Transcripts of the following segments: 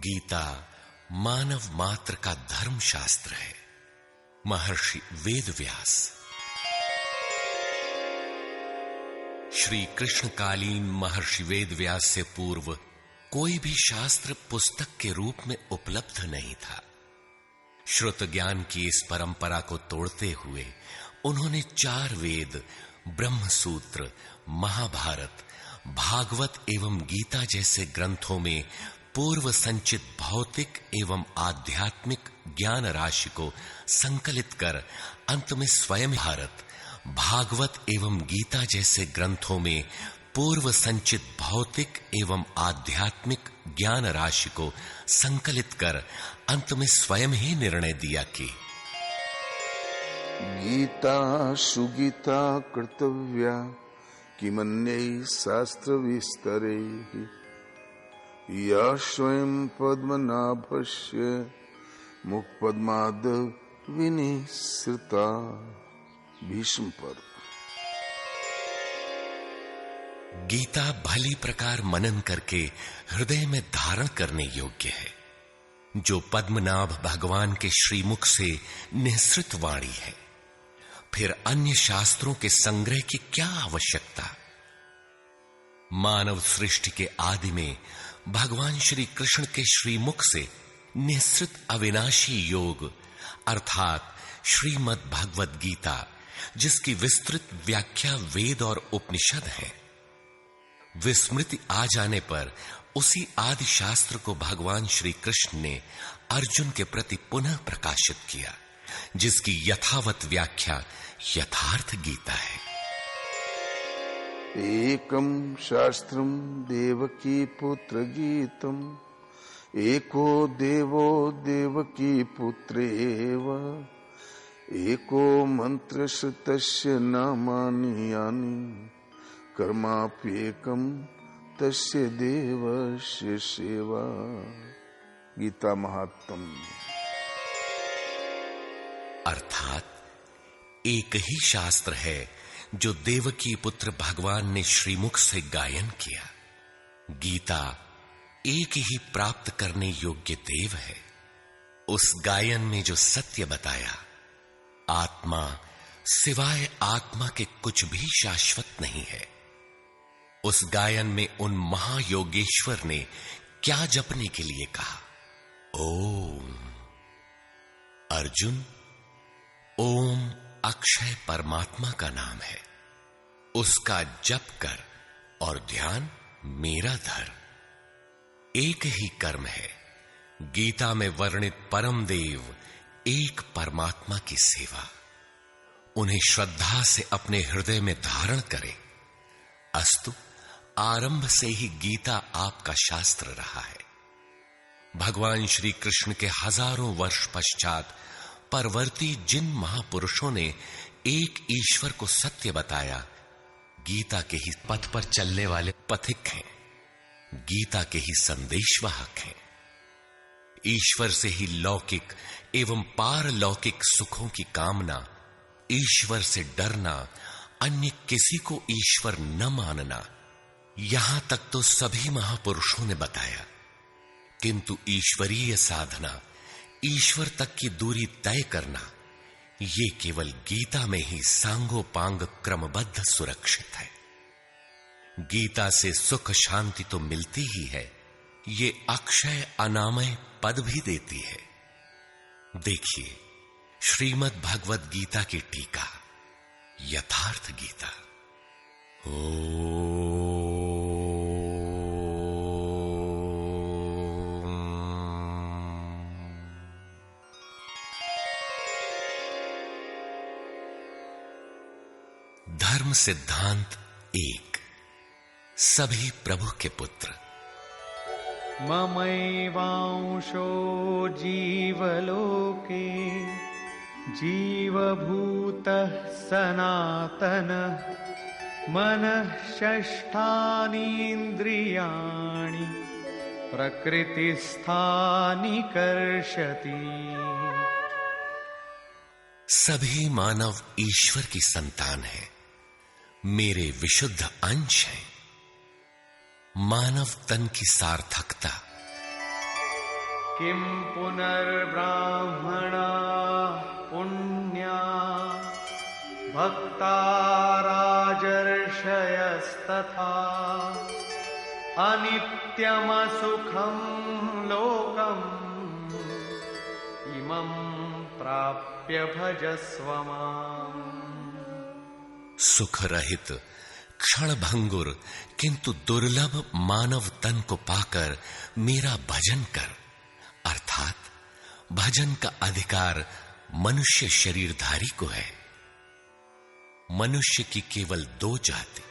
गीता मानव मात्र का धर्म शास्त्र है। महर्षि वेदव्यास। श्री कृष्णकालीन महर्षि वेदव्यास से पूर्व कोई भी शास्त्र पुस्तक के रूप में उपलब्ध नहीं था। श्रुत ज्ञान की इस परंपरा को तोड़ते हुए उन्होंने 4 वेद, ब्रह्म सूत्र, महाभारत, भागवत एवं गीता जैसे ग्रंथों में पूर्व संचित भौतिक एवं आध्यात्मिक ज्ञान राशि को संकलित कर अंत में स्वयं भारत, भागवत एवं गीता जैसे ग्रंथों में पूर्व संचित भौतिक एवं आध्यात्मिक ज्ञान राशि को संकलित कर अंत में स्वयं ही निर्णय दिया कि गीता सुगीता कर्तव्या किमन्यै शास्त्र विस्तरे या स्वयं पद्मनाभस्य मुखपद्माद विनिसृता। भीष्म पर्व। गीता भली प्रकार मनन करके हृदय में धारण करने योग्य है, जो पद्मनाभ भगवान के श्रीमुख से निःसृत वाणी है। फिर अन्य शास्त्रों के संग्रह की क्या आवश्यकता। मानव सृष्टि के आदि में भगवान श्री कृष्ण के श्रीमुख से निःसृत अविनाशी योग अर्थात श्रीमद् भगवद गीता, जिसकी विस्तृत व्याख्या वेद और उपनिषद है, विस्मृति आ जाने पर उसी आदि शास्त्र को भगवान श्री कृष्ण ने अर्जुन के प्रति पुनः प्रकाशित किया, जिसकी यथावत व्याख्या यथार्थ गीता है। एकम शास्त्रम देवकी पुत्र गीतम एको देवो देवकी पुत्रेव एको मंत्र तस्य नामानि यानि कर्माप्येकम तस्य देवस्य सेवा। गीता महात्म। अर्थात एक ही शास्त्र है जो देवकी पुत्र भगवान ने श्रीमुख से गायन किया। गीता एक ही प्राप्त करने योग्य देव है। उस गायन में जो सत्य बताया, आत्मा सिवाय आत्मा के कुछ भी शाश्वत नहीं है। उस गायन में उन महायोगेश्वर ने क्या जपने के लिए कहा। ओम। अर्जुन, ओम अक्षय परमात्मा का नाम है, उसका जप कर और ध्यान मेरा धर। एक ही कर्म है। गीता में वर्णित परम देव एक परमात्मा की सेवा। उन्हें श्रद्धा से अपने हृदय में धारण करें। अस्तु, आरंभ से ही गीता आपका शास्त्र रहा है। भगवान श्री कृष्ण के हजारों वर्ष पश्चात परवर्ती जिन महापुरुषों ने एक ईश्वर को सत्य बताया, गीता के ही पथ पर चलने वाले पथिक हैं, गीता के ही संदेशवाहक हैं। ईश्वर से ही लौकिक एवं पारलौकिक सुखों की कामना, ईश्वर से डरना, अन्य किसी को ईश्वर न मानना, यहां तक तो सभी महापुरुषों ने बताया। किंतु ईश्वरीय साधना, ईश्वर तक की दूरी तय करना, ये केवल गीता में ही सांगोपांग क्रमबद्ध सुरक्षित है। गीता से सुख शांति तो मिलती ही है, ये अक्षय अनामय पद भी देती है। देखिए श्रीमद् भगवद गीता की टीका, यथार्थ गीता। धर्म सिद्धांत 1। सभी प्रभु के पुत्र। ममैवांशो जीवलोके जीवभूतः सनातनः मनः षष्ठानीन्द्रियाणि प्रकृतिस्थानि कर्षति। सभी मानव ईश्वर की संतान है, मेरे विशुद्ध अंश हैं। मानव तन की सार्थकता, किं पुनर्ब्राह्मणा पुण्या भक्ता राजर्षयस्तथा अनित्यमसुखं लोकम् इमं प्राप्य भजस्व माम्। सुख रहित क्षण भंगुर किंतु दुर्लभ मानव तन को पाकर मेरा भजन कर, अर्थात भजन का अधिकार मनुष्य शरीरधारी को है। मनुष्य की केवल दो जाति,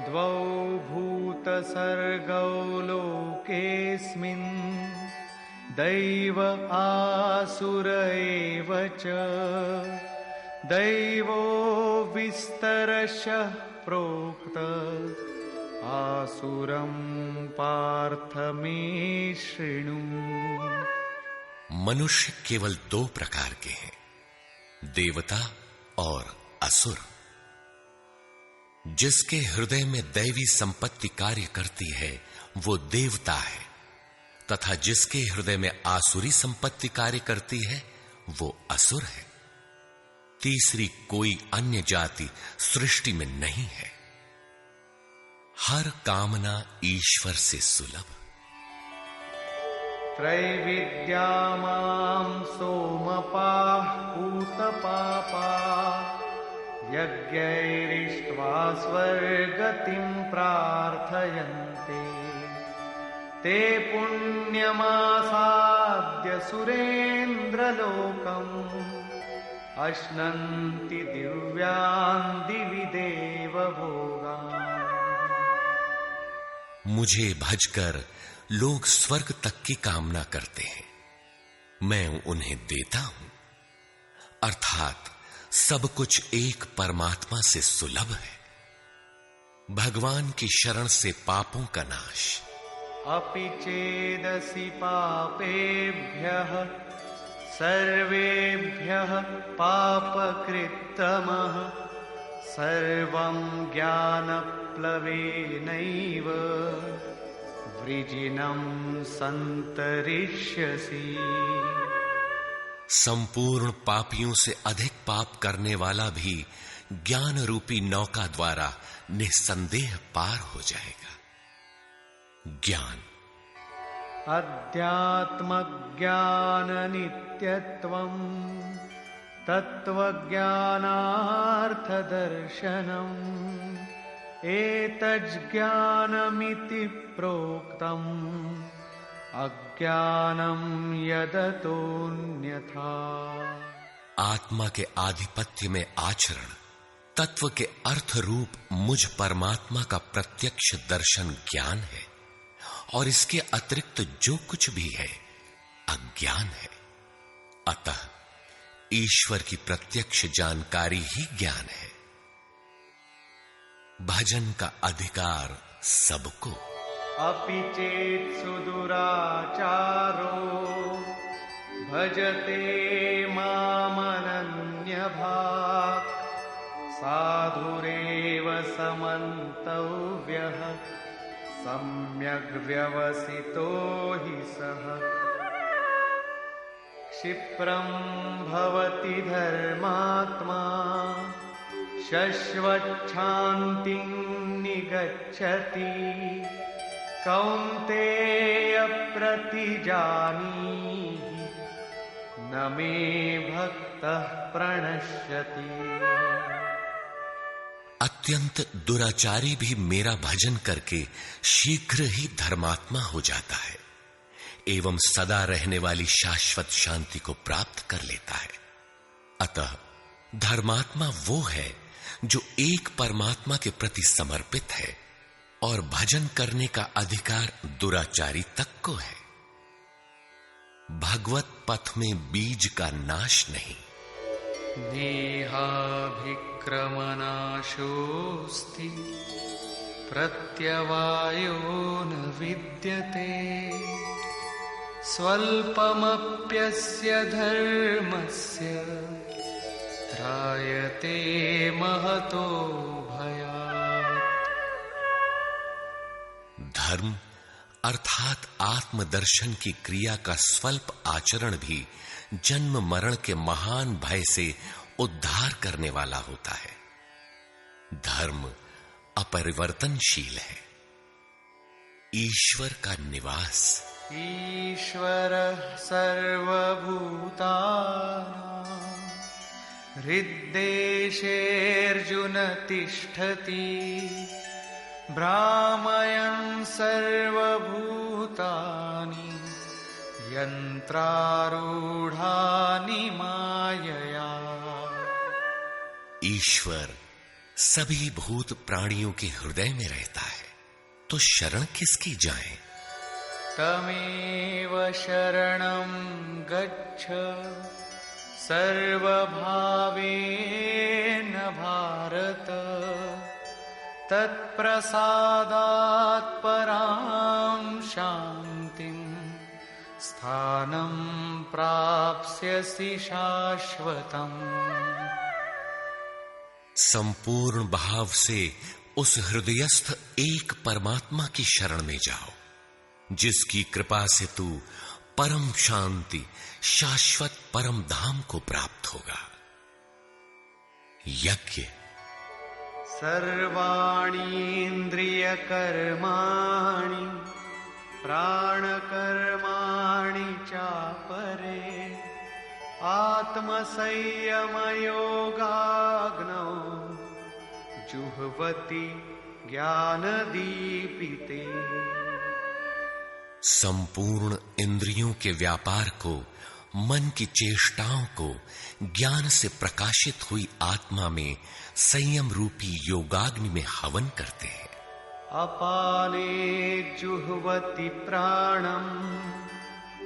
द्वौ भूत सर्गौ लोकेऽस्मिन् दैव आसुर एव च दैवो विस्तरशः प्रोक्त आसुरं पार्थ मे शृणु। मनुष्य केवल दो प्रकार के हैं, देवता और असुर। जिसके हृदय में दैवी संपत्ति कार्य करती है वो देवता है, तथा जिसके हृदय में आसुरी संपत्ति कार्य करती है वो असुर है। तीसरी कोई अन्य जाति सृष्टि में नहीं है। हर कामना ईश्वर से सुलभ। त्रैविद्या मां सोमपाः पूतपापाः यज्ञैरिष्ट्वा स्वर्गतिं प्रार्थयन्ते ते पुण्यमासाद्य सुरेन्द्रलोकम् अश्नन्ति दिव्यान् दिवि देवभोगान्। मुझे भजकर लोग स्वर्ग तक की कामना करते हैं, मैं उन्हें देता हूं। अर्थात सब कुछ एक परमात्मा से सुलभ है। भगवान की शरण से पापों का नाश। अपि चेदसि पापेभ्यः सर्वेभ्यः पापकृत्तमः सर्वं ज्ञानप्लवेनैव वृजिनं सन्तरिष्यसि। संपूर्ण पापियों से अधिक पाप करने वाला भी ज्ञान रूपी नौका द्वारा निस्संदेह पार हो जाएगा। ज्ञान अध्यात्मज्ञान नित्यत्वम् तत्त्वज्ञानार्थदर्शनम् एतज्ज्ञानमिति प्रोक्तम् अज्ञानं यदतोऽन्यथा। आत्मा के आधिपत्य में आचरण, तत्व के अर्थ रूप मुझ परमात्मा का प्रत्यक्ष दर्शन ज्ञान है, और इसके अतिरिक्त जो कुछ भी है अज्ञान है। अतः ईश्वर की प्रत्यक्ष जानकारी ही ज्ञान है। भजन का अधिकार सबको। अपि चेत् सुदुराचारो भजते मामनन्यभाक् साधुरेव समन्तव्यः सम्यग् व्यवसितो हि सः। क्षिप्रं भवति धर्मात्मा शश्वच्छान्तिं निगच्छति कौन्तेय प्रतिजानीहि न मे भक्तः प्रणश्यति। अत्यंत दुराचारी भी मेरा भजन करके शीघ्र ही धर्मात्मा हो जाता है एवं सदा रहने वाली शाश्वत शांति को प्राप्त कर लेता है। अतः धर्मात्मा वो है जो एक परमात्मा के प्रति समर्पित है, और भजन करने का अधिकार दुराचारी तक को है। भगवत पथ में बीज का नाश नहीं। नेहाभिक्रमनाशोऽस्ति प्रत्यवायो न विद्यते स्वल्पमप्यस्य धर्मस्य त्रायते महतो भयात्। धर्म अर्थात आत्मदर्शन की क्रिया का स्वल्प आचरण भी जन्म मरण के महान भय से उद्धार करने वाला होता है। धर्म अपरिवर्तनशील है। ईश्वर का निवास। ईश्वरः सर्वभूतानां हृद्देशेऽर्जुन तिष्ठति भ्रामयन् सर्वभूतानि यन्त्रारूढानि मायया। ईश्वर सभी भूत प्राणियों के हृदय में रहता है, तो शरण किसकी जाएं? तमेव शरणं गच्छ सर्वभावेन भारत तत्प्रसादात् परां शान्तिं स्थानं प्राप्स्यसि शाश्वतम्। संपूर्ण भाव से उस हृदयस्थ एक परमात्मा की शरण में जाओ, जिसकी कृपा से तू परम शांति शाश्वत परम धाम को प्राप्त होगा। यज्ञ। सर्वाणि इन्द्रियकर्माणि प्राणकर्माणि चापरे आत्मसंयमयोगाग्नौ जुह्वति ज्ञानदीपिते। संपूर्ण इंद्रियों के व्यापार को, मन की चेष्टाओं को ज्ञान से प्रकाशित हुई आत्मा में संयम रूपी योगाग्नि में हवन करते हैं। अपाने जुह्वति प्राणं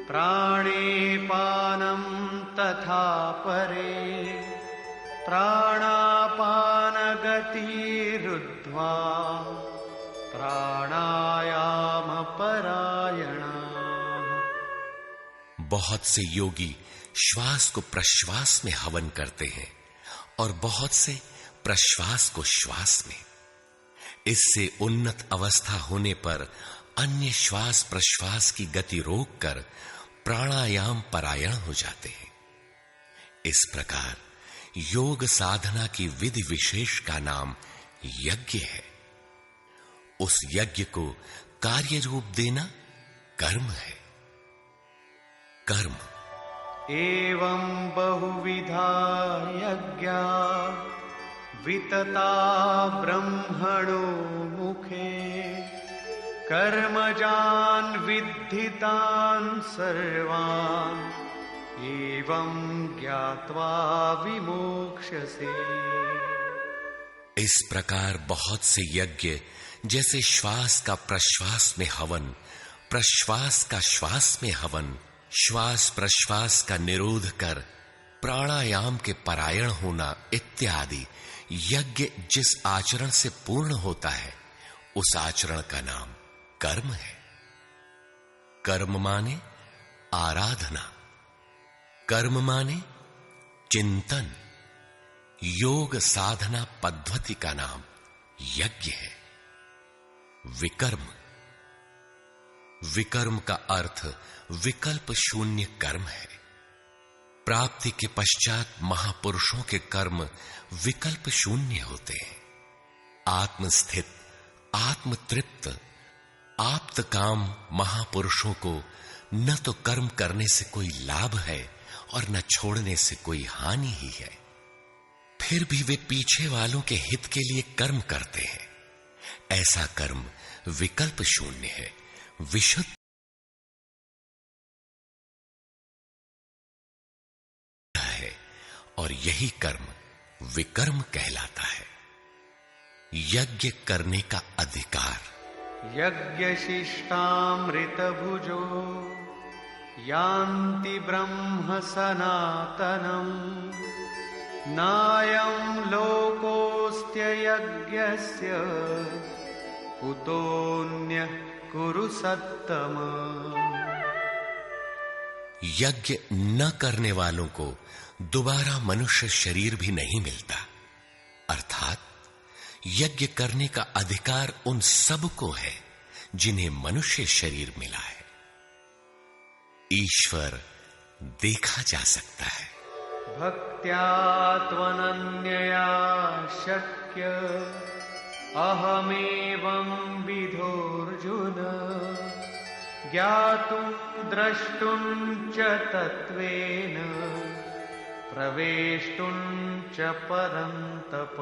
प्राणे पानं तथा परे प्राणापान गतिरुद्ध्वा प्राणायाम परायणा। बहुत से योगी श्वास को प्रश्वास में हवन करते हैं और बहुत से प्रश्वास को श्वास में। इससे उन्नत अवस्था होने पर अन्य श्वास प्रश्वास की गति रोककर प्राणायाम परायण हो जाते हैं। इस प्रकार योग साधना की विधि विशेष का नाम यज्ञ है। उस यज्ञ को कार्य रूप देना कर्म है। कर्म। एवं बहुविधा यज्ञा वितता ब्रह्मणो मुखे कर्मजान् विद्धितान् सर्वान् एवं ज्ञात्वा विमोक्ष्यसे। इस प्रकार बहुत से यज्ञ जैसे श्वास का प्रश्वास में हवन, प्रश्वास का श्वास में हवन, श्वास प्रश्वास का निरोध कर प्राणायाम के परायण होना इत्यादि यज्ञ जिस आचरण से पूर्ण होता है, उस आचरण का नाम कर्म है। कर्म माने आराधना, कर्म माने चिंतन। योग साधना पद्धति का नाम यज्ञ है। विकर्म। विकर्म का अर्थ विकल्प शून्य कर्म है। प्राप्ति के पश्चात महापुरुषों के कर्म विकल्प शून्य होते हैं। आत्मस्थित, आत्मतृप्त, आप्त काम महापुरुषों को न तो कर्म करने से कोई लाभ है और न छोड़ने से कोई हानि ही है। फिर भी वे पीछे वालों के हित के लिए कर्म करते हैं। ऐसा कर्म विकल्प शून्य है, विशुद्ध है, और यही कर्म विकर्म कहलाता है। यज्ञ करने का अधिकार। यज्ञशिष्टामृत भुजो यान्ति ब्रह्म सनातनम् नायं लोकोऽस्त्य यज्ञस्य कुतोऽन्यः कुरु सत्तम। यज्ञ न करने वालों को दोबारा मनुष्य शरीर भी नहीं मिलता। अर्थात यज्ञ करने का अधिकार उन सब को है जिन्हें मनुष्य शरीर मिला है। ईश्वर देखा जा सकता है। भक्त्या त्वनन्यया शक्य अहमेवं विधोऽर्जुन ज्ञातुं द्रष्टुं च तत्त्वेन प्रवेष्टुं च परन्तप।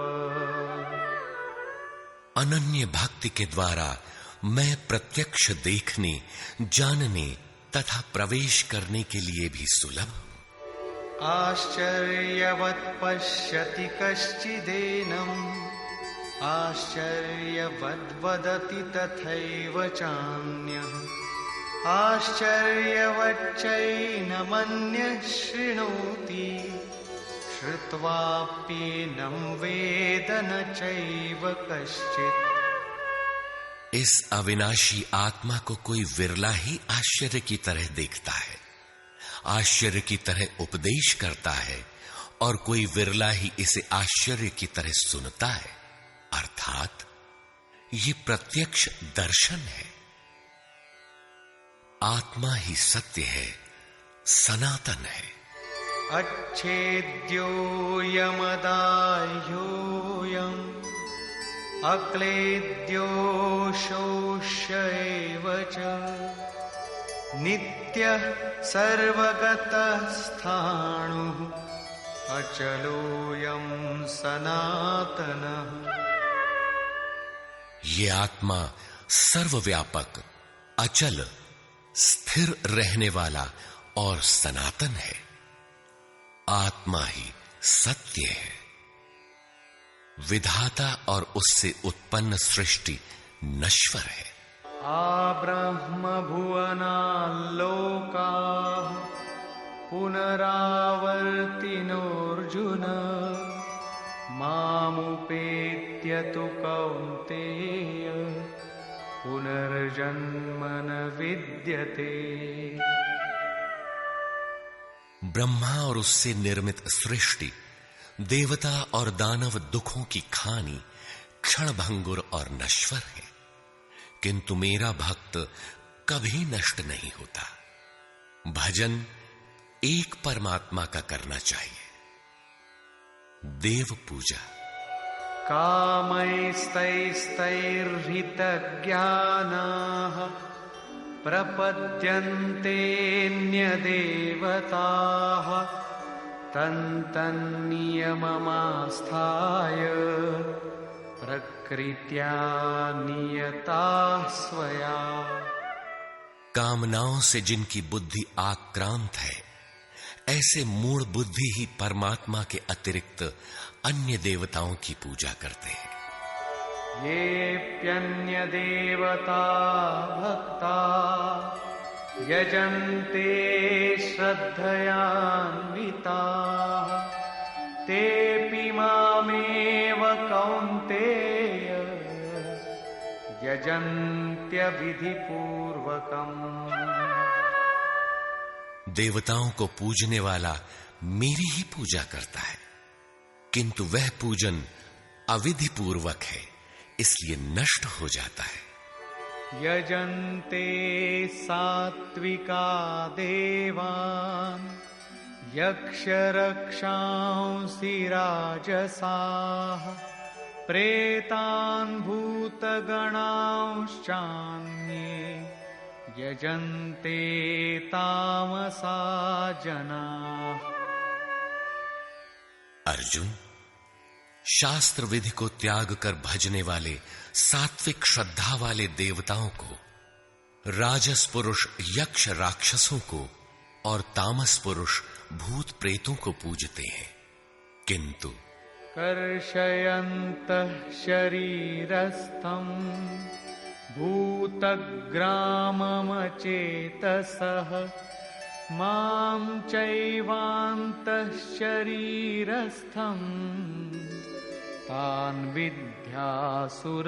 अनन्य भक्ति के द्वारा मैं प्रत्यक्ष देखने, जानने तथा प्रवेश करने के लिए भी सुलभ हूं। आश्चर्यवत् पश्यति कश्चिदेनम् आश्चर्यवद् वदति तथैव चान्यः आश्चर्यवच्चैनमन्यः शृणोति श्रुत्वाप्येनं वेद न चैव कश्चित्। इस अविनाशी आत्मा को कोई विरला ही आश्चर्य की तरह देखता है, आश्चर्य की तरह उपदेश करता है, और कोई विरला ही इसे आश्चर्य की तरह सुनता है। अर्थात ये प्रत्यक्ष दर्शन है। आत्मा ही सत्य है, सनातन है। अच्छेद्योऽयमदाह्योऽयम् अक्लेद्यो शोष्य एव च नित्यः सर्वगतः स्थाणुः अचलोऽयं सनातनः। ये आत्मा सर्वव्यापक, अचल, स्थिर रहने वाला और सनातन है। आत्मा ही सत्य है। विधाता और उससे उत्पन्न सृष्टि नश्वर है। आब्रह्म भुवनाल्लोकाः पुनरावर्तिनोऽर्जुन मामुपेत्य तु कौन्तेय पुनर्जन्म न विद्यते। ब्रह्मा और उससे निर्मित सृष्टि, देवता और दानव दुखों की खानी, क्षणभंगुर और नश्वर है, किंतु मेरा भक्त कभी नष्ट नहीं होता। भजन एक परमात्मा का करना चाहिए। देव पूजा। कामैस्तैस्तैर्हृतज्ञानाः प्रपद्यन्तेऽन्यदेवताः तन्तन्नियममास्थाय प्रकृत्या नियताः स्वया। कामनाओं से जिनकी बुद्धि आक्रांत है, ऐसे मूढ़ बुद्धि ही परमात्मा के अतिरिक्त अन्य देवताओं की पूजा करते हैं। येऽप्यन्यदेवता भक्ता यजन्ते श्रद्धयान्विताः तेऽपि मामेव कौन्तेय यजन्त्यविधिपूर्वकम्। देवताओं को पूजने वाला मेरी ही पूजा करता है, किंतु वह पूजन अविधि पूर्वक है, इसलिए नष्ट हो जाता है। यजन्ते सात्विका देवान् यक्षरक्षांसि राजसाः प्रेतान् भूतगणांश्चान्ये यजन्ते तामसा जनाः। अर्जुन, शास्त्र विधि को त्याग कर भजने वाले सात्विक श्रद्धा वाले देवताओं को, राजस पुरुष यक्ष राक्षसों को और तामस पुरुष भूत प्रेतों को पूजते हैं, किंतु कर्षयन्तः शरीरस्थम् भूतग्राममचेतसः मां चैवान्तः शरीरस्थम् तान् विद्यासुरनिश्चयान्।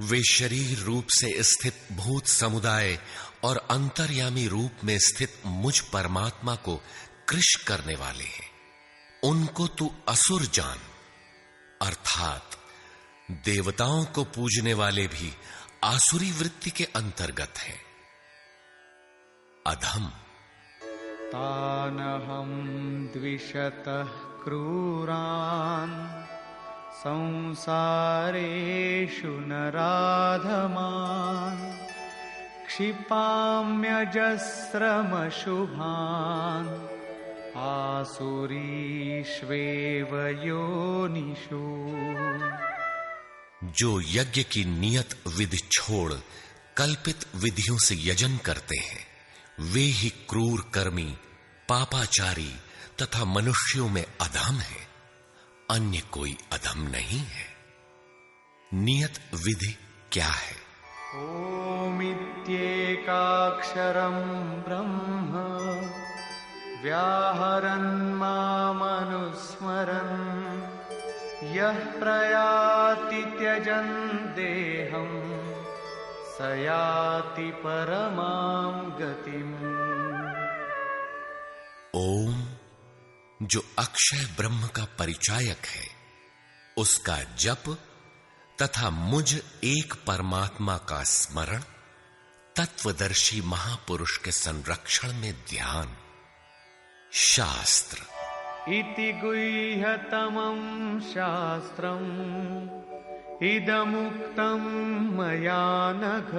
वे शरीर रूप से स्थित भूत समुदाय और अंतर्यामी रूप में स्थित मुझ परमात्मा को कृश करने वाले हैं। उनको तू असुर जान, अर्थात देवताओं को पूजने वाले भी आसुरी वृत्ति के अंतर्गत हैं। अधम तानहं द्विषतः क्रूरान् संसारेषु नराधमान् क्षिपाम्यजस्रमशुभान् आसुरीष्वेव योनिषु। जो यज्ञ की नियत विधि छोड़ कल्पित विधियों से यजन करते हैं, वे ही क्रूर कर्मी, पापाचारी तथा मनुष्यों में अधम है। अन्य कोई अधम नहीं है। नियत विधि क्या है? ओमित्येकाक्षरं ब्रह्म व्याहरन् मामनुस्मरन् यः प्रयाति त्यजन् देहं स याति परमां गतिम्। ओम, जो अक्षय ब्रह्म का परिचायक है, उसका जप तथा मुझ एक परमात्मा का स्मरण, तत्वदर्शी महापुरुष के संरक्षण में ध्यान। शास्त्र इति गुह्यतमं शास्त्रम् इदमुक्तं मया नघ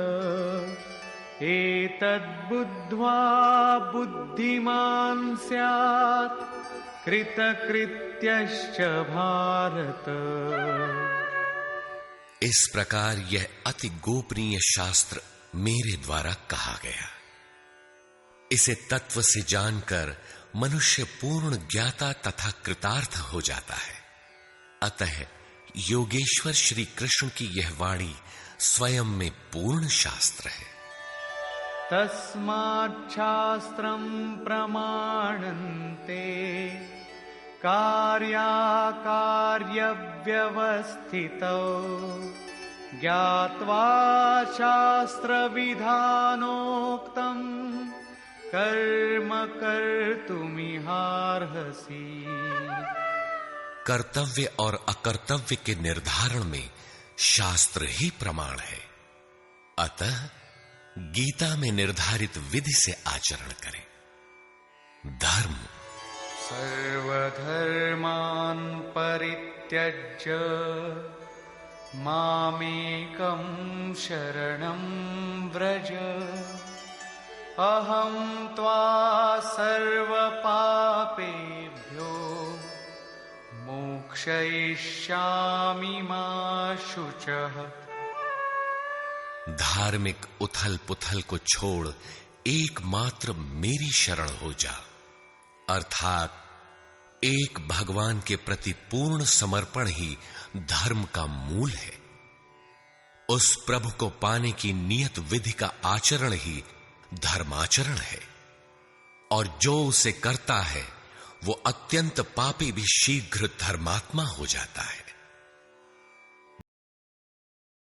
एतद्बुद्ध्वा बुद्धिमान् स्यात् कृतकृत्यश्च भारत। इस प्रकार यह अति गोपनीय शास्त्र मेरे द्वारा कहा गया। इसे तत्व से जानकर मनुष्य पूर्ण ज्ञाता तथा कृतार्थ हो जाता है। अतः योगेश्वर श्री कृष्ण की यह वाणी स्वयं में पूर्ण शास्त्र है। तस्माच्छास्त्रं प्रमाणन्ते कार्याकार्यव्यवस्थितौ ज्ञात्वा शास्त्रविधानोक्तं कर्म कर्तुमिहार्हसि। कर्तव्य और अकर्तव्य के निर्धारण में शास्त्र ही प्रमाण है। अतः गीता में निर्धारित विधि से आचरण करें। धर्म सर्वधर्मान् परित्यज्य मामेकं शरणं व्रज अहं त्वा सर्वपापेभ्यो मोक्षयिष्यामि मा शुचः। धार्मिक उथल पुथल को छोड़ एकमात्र मेरी शरण हो जा, अर्थात एक भगवान के प्रति पूर्ण समर्पण ही धर्म का मूल है। उस प्रभु को पाने की नियत विधि का आचरण ही धर्माचरण है, और जो उसे करता है वो अत्यंत पापी भी शीघ्र धर्मात्मा हो जाता है।